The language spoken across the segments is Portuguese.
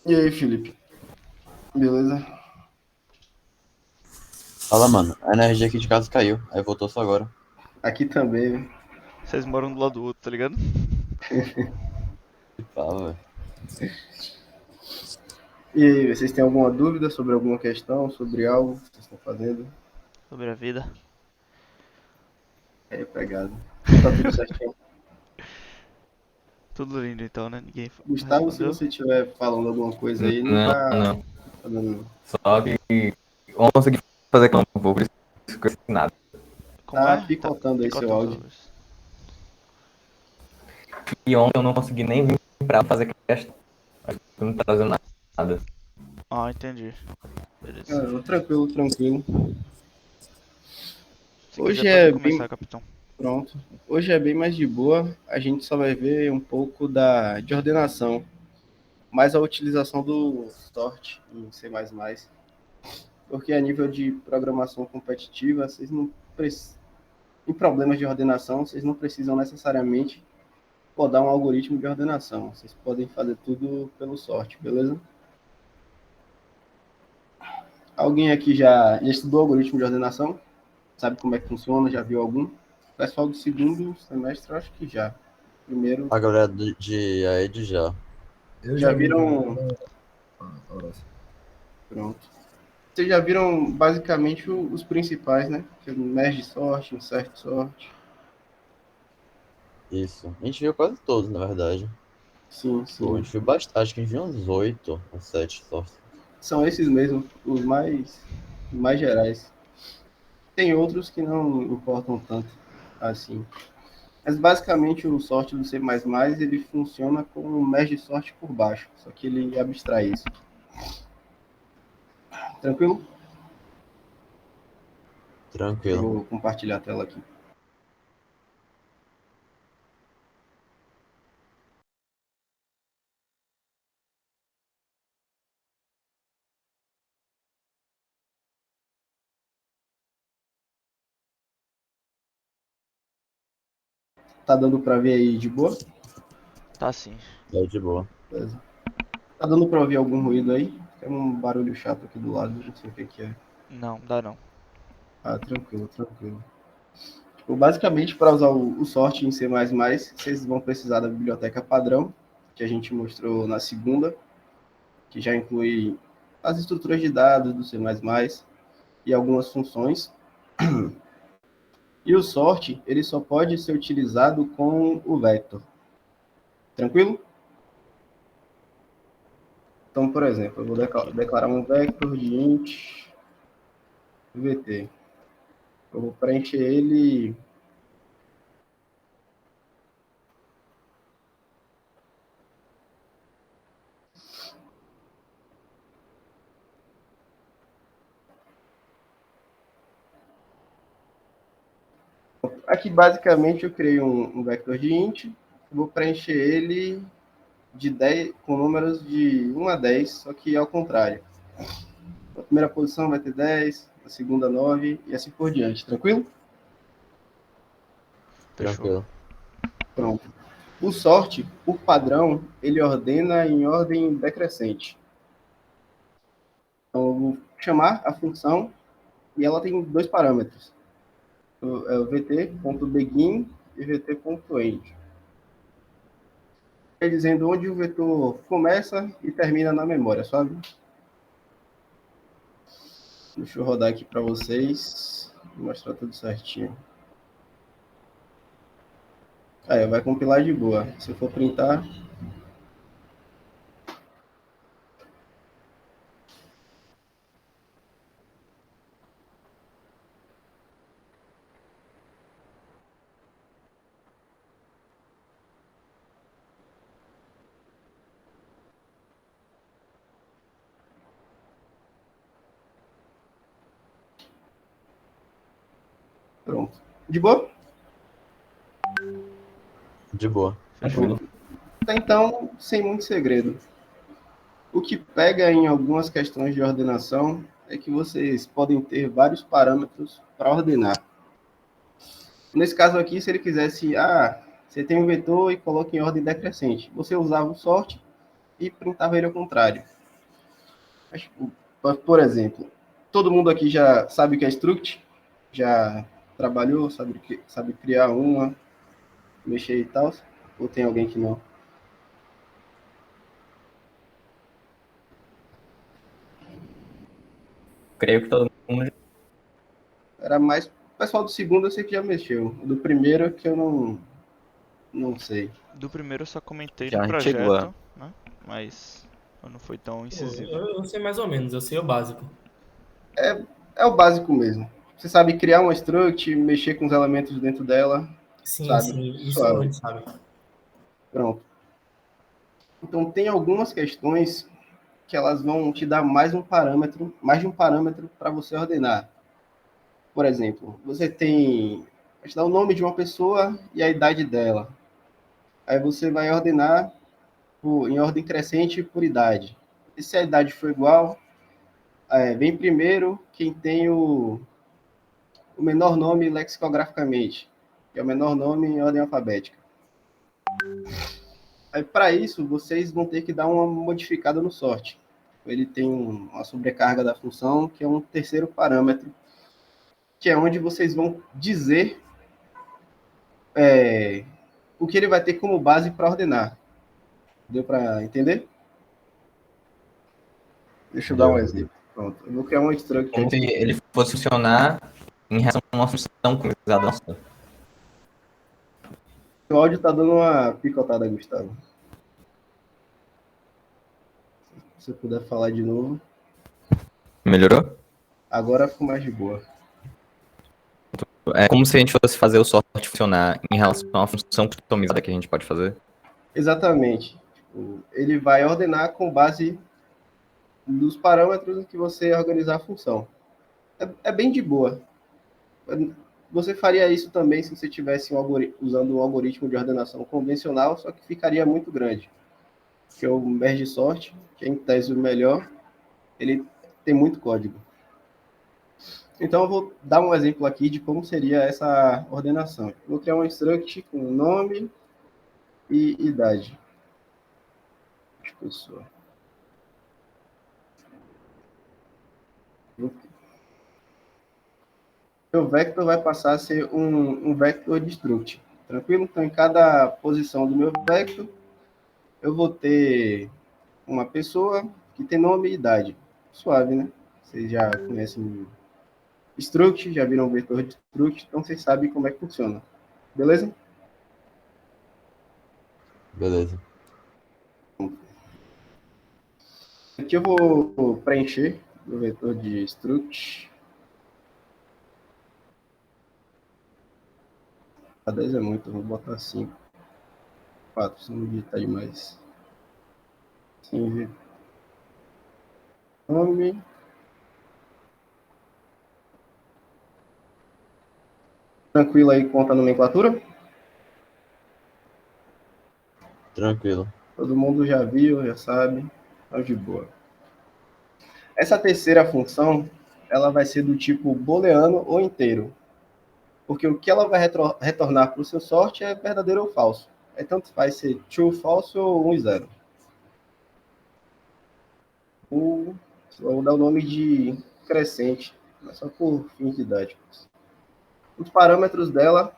E aí, Felipe? Beleza? Fala, mano. A energia aqui de casa caiu. Aí voltou só agora. Aqui também, né? Vocês moram do lado do outro, tá ligado? Que fala, velho. E aí, vocês têm alguma dúvida sobre alguma questão, sobre algo que vocês estão fazendo? Sobre a vida. É pegado. Então tá tudo certinho. Tudo lindo então, né? Ninguém Gustavo, se respondeu. você estiver falando alguma coisa aí, não Não, tá, não. tá dando. Só que eu consegui fazer campo, por isso que eu fiz nada. Como Tá é? Tá picotando aí seu picotando áudio. sua voz. E ontem eu não consegui nem vir pra fazer questão. Acho que não tá fazendo nada. Ah, entendi. Beleza. Ah, tranquilo, tranquilo. Se quiser Hoje pode é bem. começar, capitão. Pronto. Hoje é bem mais de boa. A gente só vai ver um pouco de ordenação, mais a utilização do sort em C++. Porque a nível de programação competitiva, vocês não precisam, em problemas de ordenação, vocês não precisam necessariamente codar um algoritmo de ordenação. Vocês podem fazer tudo pelo sorte, beleza? Alguém aqui já estudou algoritmo de ordenação? Sabe como é que funciona? Já viu algum? O pessoal do segundo semestre, eu acho que já. Primeiro, A galera de AED já. Eu já já vi viram. Horácio. Pronto. Vocês já viram basicamente os principais, né? Que é o merge sort, insert sort. Isso. A gente viu quase todos, na verdade. Sim, Pô, a sim. gente viu bastante. Acho que a gente viu uns 8 ou 7 só. São esses mesmo, os mais gerais. Tem outros que não importam tanto assim. Mas basicamente o sort do C++ ele funciona com um merge sort por baixo, só que ele abstrai isso. Tranquilo? Deixa Tranquilo. eu compartilhar a tela aqui. Tá dando para ver aí de boa? Tá sim. É de boa. Beleza. Tá dando para ouvir algum ruído aí? Tem um barulho chato aqui do lado, não sei o que que é. Não, dá não. Ah, tranquilo, tranquilo. Tipo, basicamente, para usar o sort em C++, vocês vão precisar da biblioteca padrão, que a gente mostrou na segunda, que já inclui as estruturas de dados do C++ e algumas funções. E o sort, ele só pode ser utilizado com o vector. Tranquilo? Então, por exemplo, eu vou Tranquilo. declarar um vector de int vt. Eu vou preencher ele. Aqui, basicamente, eu criei um vector de int. Eu vou preencher ele de 10, com números de 1 a 10, só que ao contrário. A primeira posição vai ter 10, a segunda 9 e assim por diante. Tranquilo? Fechou. Tranquilo. Pronto. O sort, por padrão, ele ordena em ordem decrescente. Então, eu vou chamar a função e ela tem dois parâmetros. É o vt.begin e vt.end. Quer dizendo onde o vetor começa e termina na memória, sabe? Deixa eu rodar aqui para vocês e mostrar tudo certinho. Aí, vai compilar de boa. Se eu for printar, pronto. De boa? De boa. Fechou. Tranquilo. Pronto. Então, sem muito segredo. O que pega em algumas questões de ordenação é que vocês podem ter vários parâmetros para ordenar. Nesse caso aqui, se ele quisesse, você tem um vetor e coloca em ordem decrescente. Você usava o sort e printava ele ao contrário. Por exemplo, todo mundo aqui já sabe o que é struct? Já trabalhou, sabe criar uma, mexer e tal? Ou tem alguém que não? Creio que todo mundo. Era mais o pessoal do segundo eu sei que já mexeu. Do primeiro é que eu não sei. Do primeiro eu só comentei no Já a gente chegou lá. projeto, né? Mas não foi tão incisivo. Eu sei mais ou menos, eu sei o básico. É o básico mesmo. Você sabe criar uma struct, mexer com os elementos dentro dela, Sim, sabe? sim, isso a Suave. gente sabe. Pronto. Então tem algumas questões que elas vão te dar mais de um parâmetro para você ordenar. Por exemplo, você tem, vai te dar o nome de uma pessoa e a idade dela. Aí você vai ordenar em ordem crescente por idade. E se a idade for igual, vem primeiro quem tem o menor nome lexicograficamente, que é o menor nome em ordem alfabética. Aí, para isso, vocês vão ter que dar uma modificada no sort. Ele tem uma sobrecarga da função, que é um terceiro parâmetro, que é onde vocês vão dizer o que ele vai ter como base para ordenar. Deu para entender? Deixa eu dar um Deu. exemplo. Pronto. Eu vou criar um struct Como se aqui. ele fosse funcionar em relação a uma função customizada nossa. O áudio está dando uma picotada, Gustavo. Se você puder falar de novo. Melhorou? Agora ficou mais de boa. É como se a gente fosse fazer o sort funcionar em relação a uma função customizada que a gente pode fazer. Exatamente. Ele vai ordenar com base nos parâmetros em que você organizar a função. É bem de boa. Você faria isso também se você estivesse usando um algoritmo de ordenação convencional, só que ficaria muito grande. Porque o merge sort, que é em tese o melhor, ele tem muito código. Então eu vou dar um exemplo aqui de como seria essa ordenação. Vou criar um struct com nome e idade de pessoa. O vector vai passar a ser um vector de struct. Tranquilo? Então, em cada posição do meu vector, eu vou ter uma pessoa que tem nome e idade. Suave, né? Vocês já conhecem struct, já viram vetor de struct, então vocês sabem como é que funciona. Beleza? Beleza. Aqui eu vou preencher o vetor de struct. A 10 é muito, eu vou botar 5. 4, se não digitar demais. Sim, nome. Tranquilo aí quanto à nomenclatura? Tranquilo. Todo mundo já viu, já sabe. Tá de boa. Essa terceira função, ela vai ser do tipo booleano ou inteiro. Porque o que ela vai retornar para o seu sort é verdadeiro ou falso. É tanto faz ser true, false ou 1 e 0. Vou dar o nome de crescente, mas só por fins didáticos. Os parâmetros dela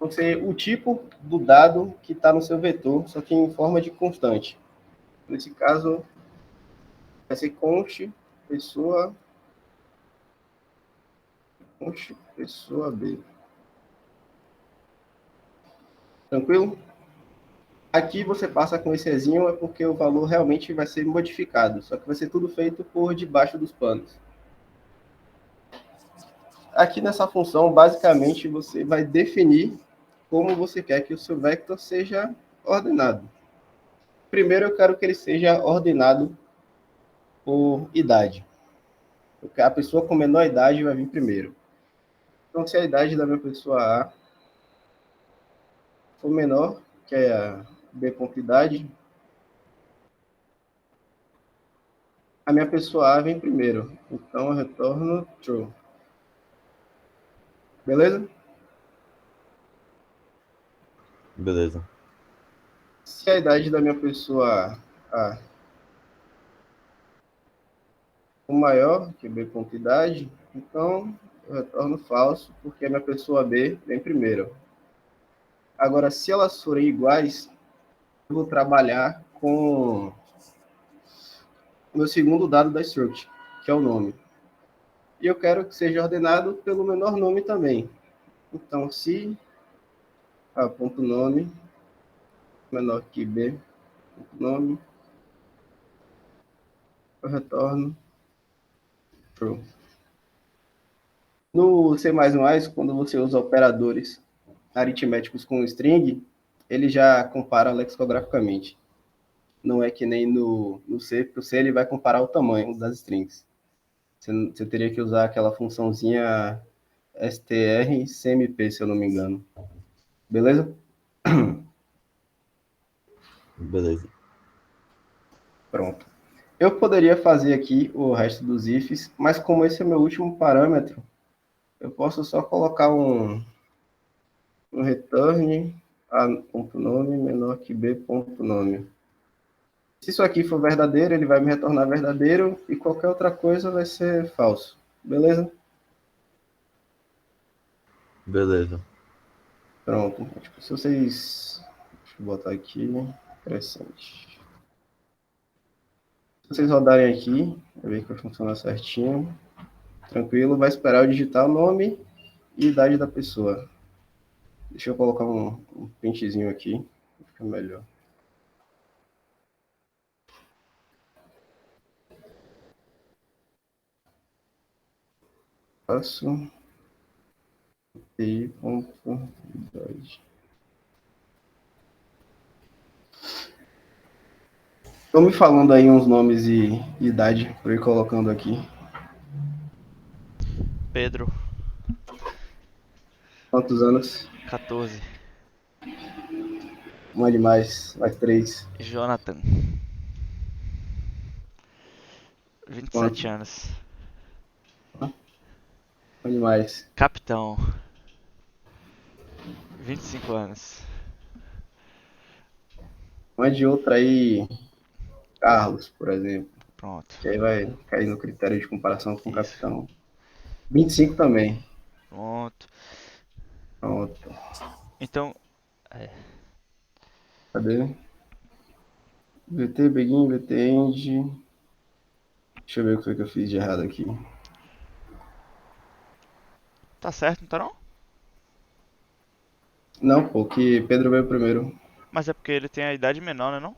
vão ser o tipo do dado que está no seu vetor, só que em forma de constante. Nesse caso, vai ser const pessoa B. Tranquilo? Aqui você passa com esse Ezinho, é porque o valor realmente vai ser modificado, só que vai ser tudo feito por debaixo dos panos. Aqui nessa função, basicamente, você vai definir como você quer que o seu vector seja ordenado. Primeiro, eu quero que ele seja ordenado por idade. Porque a pessoa com menor idade vai vir primeiro. Então, se a idade da minha pessoa A for menor que a B.idade, a minha pessoa A vem primeiro. Então, eu retorno true. Beleza? Beleza. Se a idade da minha pessoa A. O maior que B ponto idade, então eu retorno falso, porque a minha pessoa B vem primeiro. Agora, se elas forem iguais, eu vou trabalhar com o meu segundo dado da struct, que é o nome. E eu quero que seja ordenado pelo menor nome também. Então, se A ponto nome menor que B ponto nome, eu retorno true. No C++, quando você usa operadores aritméticos com string, ele já compara lexicograficamente. Não é que nem no C, porque o C ele vai comparar o tamanho das strings. Você teria que usar aquela funçãozinha strcmp, se eu não me engano. Beleza? Beleza. Pronto. Eu poderia fazer aqui o resto dos ifs, mas como esse é meu último parâmetro, eu posso só colocar um return a.nome menor que b.nome. Se isso aqui for verdadeiro, ele vai me retornar verdadeiro e qualquer outra coisa vai ser falso. Beleza? Beleza. Pronto. Tipo, se vocês... Deixa eu botar aqui. Interessante. Se vocês rodarem aqui, vai ver que vai funcionar certinho. Tranquilo. Vai esperar eu digitar o nome e idade da pessoa. Deixa eu colocar um pentezinho aqui. Fica melhor. Passo. Idade. Estão me falando aí uns nomes e idade para ir colocando aqui. Pedro, Quantos anos? 14. Um de mais 3. Jonathan, Quanto? 27 anos. Um de mais. Capitão, 25 anos. Um de outra aí, Carlos, por exemplo. Pronto. Que aí vai cair no critério de comparação com o Isso. capitão. 25 também. Pronto. Pronto. Então, Cadê? VT Begin, VT End. Deixa eu ver o que foi que eu fiz de errado aqui. tá certo, não tá não? Não, pô, que Pedro veio primeiro. Mas é porque ele tem a idade menor, né não?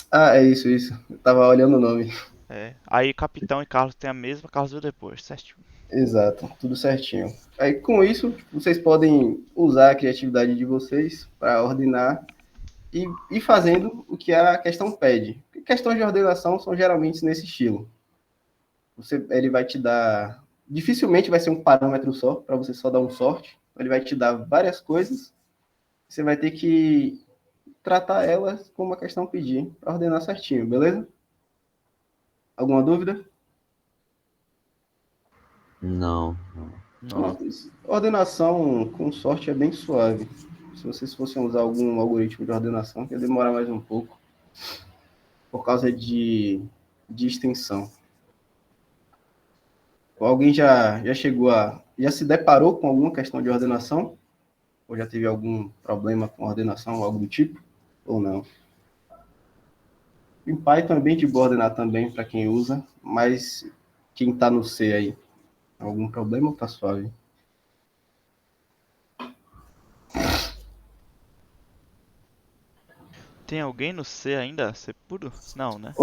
Ah, é isso, isso. Eu tava olhando o nome. É. Aí Capitão e Carlos tem a mesma, Carlos veio depois, certo? Exato, tudo certinho. Aí com isso, vocês podem usar a criatividade de vocês para ordenar e ir fazendo o que a questão pede. Questões de ordenação são geralmente nesse estilo. Ele vai te dar... Dificilmente vai ser um parâmetro só, para você só dar um sort. Ele vai te dar várias coisas. Você vai ter que tratar elas como a questão pedir, para ordenar certinho, beleza? Alguma dúvida? Não. Não. Ordenação com sorte é bem suave. Se vocês fossem usar algum algoritmo de ordenação, ia demorar mais um pouco, por causa de extensão. Alguém já chegou já se deparou com alguma questão de ordenação? Ou já teve algum problema com ordenação, algo do tipo? Ou não? Em Python é bem de boa ordenar também, para quem usa, mas quem está no C aí, algum problema ou tá suave? Tem alguém no C ainda? C puro? Não, né?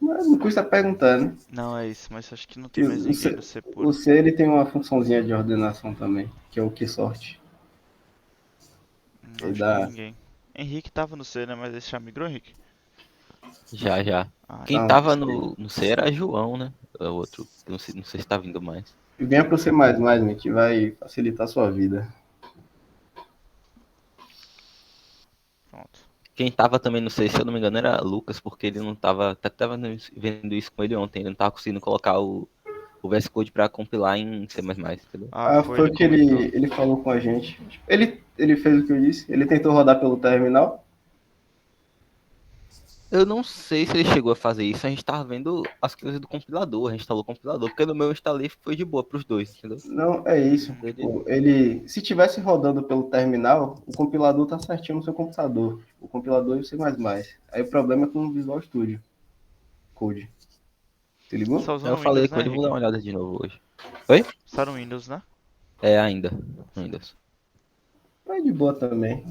Não custa perguntar, né? Não, é isso, mas acho que não tem mais ninguém no C O puro. C ele tem uma funçãozinha de ordenação também, que é o que sorte. Acho que ninguém. Henrique tava no C, né? Mas esse já migrou, Henrique? Já. Ah, Quem Não. tava no C era João, né? O outro, não sei se tá vindo mais. E venha para o C++, né, que vai facilitar a sua vida. pronto. Quem tava também no C, se eu não me engano, era Lucas, porque ele não tava. Até tava vendo isso com ele ontem, ele não tava conseguindo colocar o VS Code pra compilar em C++, entendeu? Foi o que comentou. ele falou com a gente. Ele fez o que eu disse, ele tentou rodar pelo terminal. Eu não sei se ele chegou a fazer isso, a gente tava vendo as coisas do compilador, a gente instalou o compilador, porque no meu eu instalei foi de boa pros dois, entendeu? Não, é isso. Ele- Tipo, ele, se tivesse rodando pelo terminal, o compilador tá certinho no seu computador. O compilador e o C++. Aí o problema é com o Visual Studio Code. Se ligou? Só Eu usando falei Windows, com né, ele, vou dar Henrique? uma olhada de novo hoje. Oi? Só no Windows, né? É, ainda. Windows. É de boa também.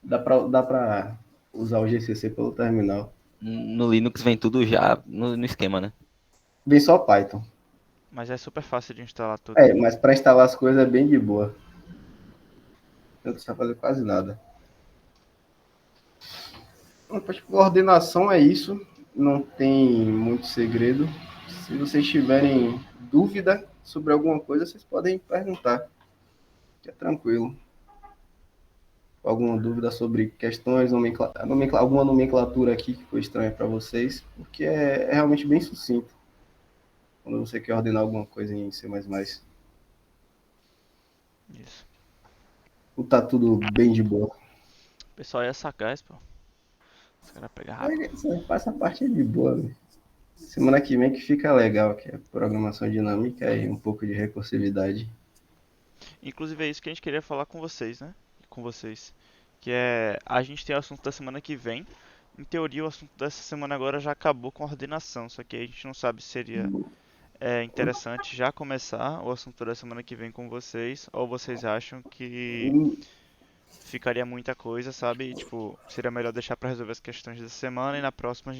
Dá pra usar o GCC pelo terminal. No Linux vem tudo já no esquema, né? Vem só Python. Mas é super fácil de instalar tudo. É, mas para instalar as coisas é bem de boa. Não precisa fazer quase nada. Coordenação é isso. Não tem muito segredo. Se vocês tiverem dúvida sobre alguma coisa, vocês podem perguntar. Que é tranquilo. Alguma dúvida sobre questões, alguma nomenclatura aqui que foi estranha para vocês, porque é realmente bem sucinto quando você quer ordenar alguma coisa em C++. Isso. Ou tá tudo bem de boa. O pessoal é sagaz, pô. Os caras pegam rápido. Essa parte é de boa, né? Semana que vem que fica legal, que é programação dinâmica e um pouco de recursividade. Inclusive é isso que a gente queria falar com vocês, né? Com vocês. Que é. A gente tem o assunto da semana que vem. Em teoria, o assunto dessa semana agora já acabou com a ordenação. Só que a gente não sabe se seria interessante já começar o assunto da semana que vem com vocês. Ou vocês acham que ficaria muita coisa, sabe? E, tipo, seria melhor deixar pra resolver as questões dessa semana e na próxima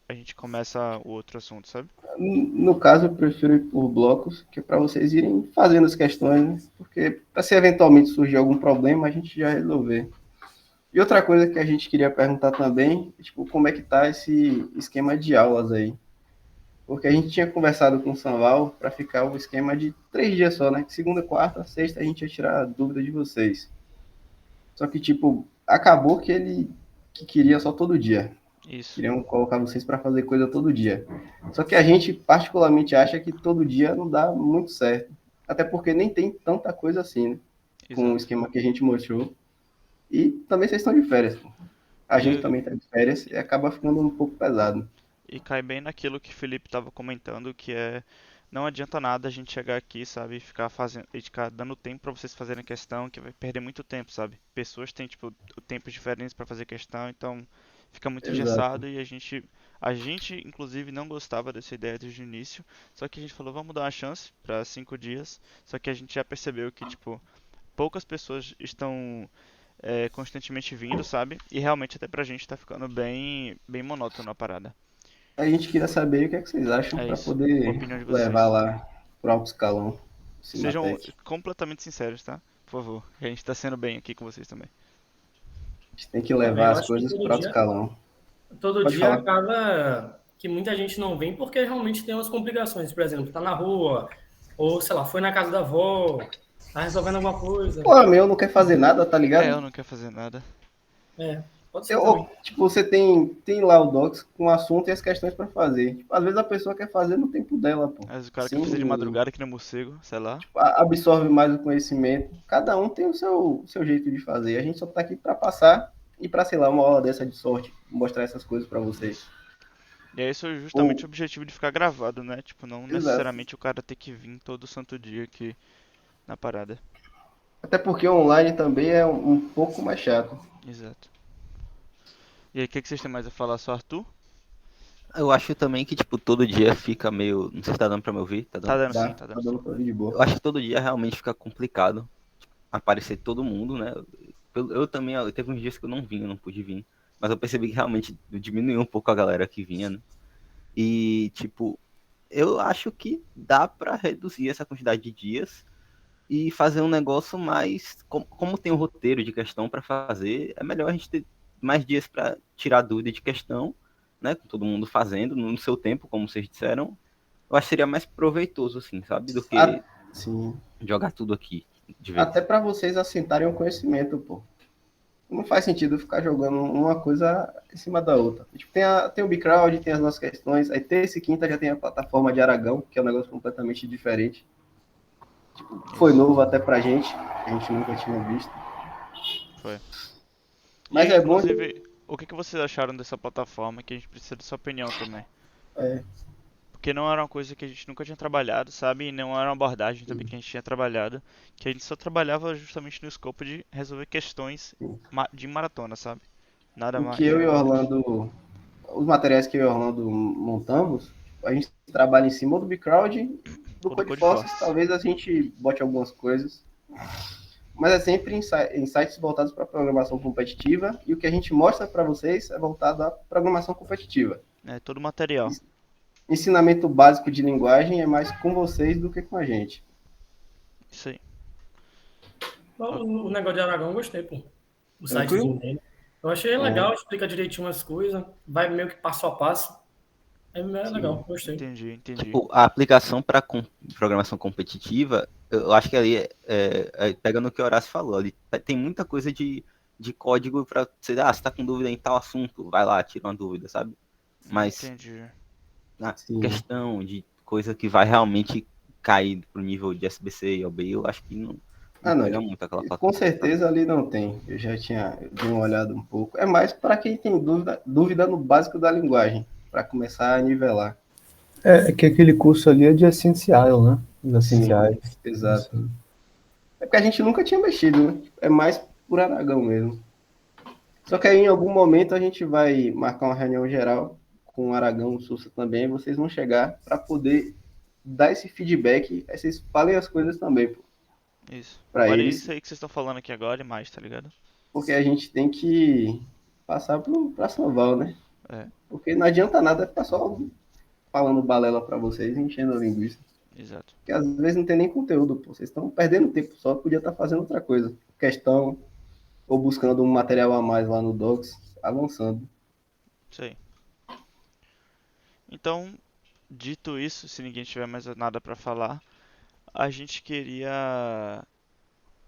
a gente começa o outro assunto, sabe? No caso, eu prefiro ir por blocos, que é para vocês irem fazendo as questões, né? Porque para se eventualmente surgir algum problema, a gente já resolver. E outra coisa que a gente queria perguntar também, é, tipo, como é que tá esse esquema de aulas aí? Porque a gente tinha conversado com o Sanval para ficar o esquema de 3 dias só, né? Segunda, quarta, sexta a gente ia tirar a dúvida de vocês. Só que, tipo, acabou que ele que queria só todo dia. Isso, Queriam colocar vocês para fazer coisa todo dia. Só que a gente particularmente acha que todo dia não dá muito certo. Até porque nem tem tanta coisa assim, né? Com o exato. esquema que a gente mostrou. E também vocês estão de férias, pô. A gente E, também está de férias e acaba ficando um pouco pesado. e cai bem naquilo que o Felipe tava comentando, que é não adianta nada a gente chegar aqui, sabe, e ficar fazendo, e ficar dando tempo pra vocês fazerem questão, que vai perder muito tempo, sabe? Pessoas têm tipo tempos diferentes pra fazer questão, então fica muito Exato. engessado e a gente inclusive não gostava dessa ideia desde o início, só que a gente falou, vamos dar uma chance pra 5 dias, só que a gente já percebeu que tipo poucas pessoas estão constantemente vindo, sabe? E realmente até pra gente tá ficando bem, bem monótono a parada. A gente queria saber o que é que vocês acham É para isso. A poder opinião de levar vocês. lá para alto escalão, Sejam Cimatec. completamente sinceros, tá? Por favor. A gente tá sendo bem aqui com vocês também. A gente tem que Mano, levar eu as acho que coisas para alto escalão. todo Pode dia falar. acaba que muita gente não vem porque realmente tem umas complicações. Por exemplo, tá na rua, ou sei lá, foi na casa da avó, tá resolvendo alguma coisa. Pô, meu não quer fazer nada, tá ligado? Eu não quero fazer nada. É, pode ser também. Tipo, você tem lá o Docs com o assunto e as questões para fazer. Tipo, às vezes a pessoa quer fazer no tempo dela, pô. Mas o cara quer Sim, fazer de madrugada que nem morcego, sei lá. absorve mais o conhecimento. Cada um tem o seu jeito de fazer. A gente só tá aqui para passar e para, sei lá, uma aula dessa de sorte, mostrar essas coisas para vocês. E é isso justamente Ou, o objetivo de ficar gravado, né? Tipo, não exato. necessariamente o cara ter que vir todo santo dia aqui na parada. Até porque online também é um pouco mais chato. Exato. E aí, o que vocês têm mais a falar? Só Arthur? Eu acho também que, tipo, todo dia fica meio. Não sei se tá dando pra me ouvir, tá Tá dando? dando sim, Dá, tá tá dando sim. dando pra vir de boa. Eu acho que todo dia realmente fica complicado aparecer todo mundo, né? Eu também, teve uns dias que eu não vim, eu não pude vir. Mas eu percebi que realmente diminuiu um pouco a galera que vinha, né? E, tipo, eu acho que dá pra reduzir essa quantidade de dias e fazer um negócio mais. Como tem um roteiro de questão pra fazer, é melhor a gente ter mais dias pra tirar dúvida de questão, né? Com todo mundo fazendo no seu tempo, como vocês disseram. Eu acho que seria mais proveitoso, assim, sabe? Do que Sim. jogar tudo aqui de Até vez. para vocês assentarem o conhecimento, pô. Não faz sentido ficar jogando uma coisa em cima da outra. Tipo, tem o Bcrowd, tem as nossas questões, aí terça e quinta já tem a plataforma de Aragão, que é um negócio completamente diferente. Foi Isso, novo até pra gente, a gente nunca tinha visto. foi. E Mas aí, é bom. inclusive, o que que vocês acharam dessa plataforma? Que a gente precisa da sua opinião também. É. Porque não era uma coisa que a gente nunca tinha trabalhado, sabe? E não era uma abordagem também que a gente tinha trabalhado. Que a gente só trabalhava justamente no escopo de resolver questões de maratona, sabe? Nada O que mais. eu e Orlando, os materiais que eu e Orlando montamos, a gente trabalha em cima do Bcrowd, do Ou do Codeforces, Codeforces. talvez a gente bote algumas coisas, mas é sempre em sites voltados para programação competitiva, e o que a gente mostra para vocês é voltado à programação competitiva. É todo o material. Ensinamento básico de linguagem é mais com vocês do que com a gente. Isso aí. O negócio de Aragão eu gostei, pô. O Tranquilo? sitezinho dele. Eu achei legal, explica direitinho as coisas, vai meio que passo a passo. É legal, gostei. Entendi. Tipo, a aplicação para programação competitiva, eu acho que ali pega no que o Horácio falou. Ali tem muita coisa de código para você, você tá com dúvida em tal assunto, vai lá, tira uma dúvida, sabe? Mas Entendi. na Sim. questão de coisa que vai realmente cair pro nível de SBC e OBI, eu acho que não pega muito aquela Com plataforma. certeza ali não tem. Eu já tinha dei uma olhada um pouco. É mais para quem tem dúvida no básico da linguagem, para começar a nivelar. É que aquele curso ali é de Essential, né? Os Sim, essenciais. exato. É porque a gente nunca tinha mexido, né? É mais por Aragão mesmo. Só que aí em algum momento a gente vai marcar uma reunião geral com o Aragão, o Sussa também, e vocês vão chegar para poder dar esse feedback, aí vocês falem as coisas também, pô. Isso. Pra Olha eles. isso aí que vocês estão falando aqui agora e mais, tá ligado? Porque a gente tem que passar pra São Val, né? É, Porque não adianta nada ficar só falando balela pra vocês, enchendo a linguiça. exato. Porque às vezes não tem nem conteúdo, pô. Vocês estão perdendo tempo só, podia estar fazendo outra coisa. Questão, ou buscando um material a mais lá no Docs, avançando. Isso aí. Então, dito isso, se ninguém tiver mais nada pra falar, a gente queria.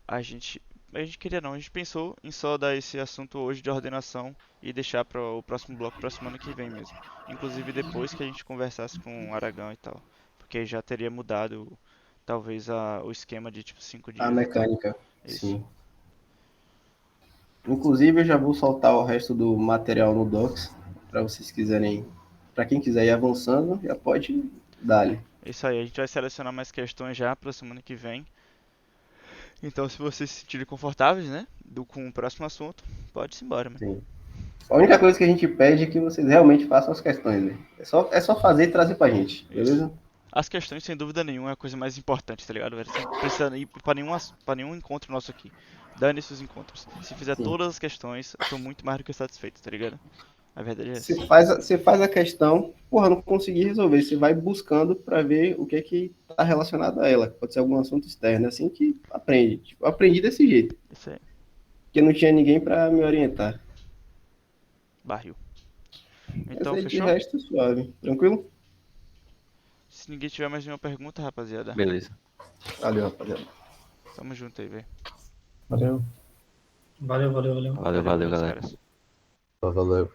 A gente. A gente queria não, a gente pensou em só dar esse assunto hoje de ordenação e deixar para o próximo bloco pra semana que vem mesmo. Inclusive depois que a gente conversasse com o Aragão e tal. Porque aí já teria mudado talvez o esquema de tipo 5 A dias e tal. mecânica, Isso. sim. Inclusive, eu já vou soltar o resto do material no Docs, para vocês quiserem, para quem quiser ir avançando, já pode dar-lhe. Isso aí, a gente vai selecionar mais questões já pra semana que vem. Então, se vocês se sentirem confortáveis, né, com o próximo assunto, pode ir embora, mano. Sim. A única coisa que a gente pede é que vocês realmente façam as questões, né? É só fazer e trazer pra gente, beleza? As questões, sem dúvida nenhuma, é a coisa mais importante, tá ligado, velho? Você não precisa ir pra nenhum encontro nosso aqui. Dane-se os encontros. Se fizer Sim. todas as questões, eu tô muito mais do que satisfeito, tá ligado? A verdade é essa. Você faz a questão, porra, não consegui resolver. Você vai buscando pra ver o que é que tá relacionado a ela. Pode ser algum assunto externo, assim que aprende. Tipo, eu aprendi desse jeito, Isso aí, porque não tinha ninguém pra me orientar. barril. Mas Então, aí de fechou? resto, suave. Tranquilo? Se ninguém tiver mais nenhuma pergunta, rapaziada, Beleza. Valeu, rapaziada. tamo junto aí, velho. Valeu. Valeu. Valeu, meus galera. caras. Valeu.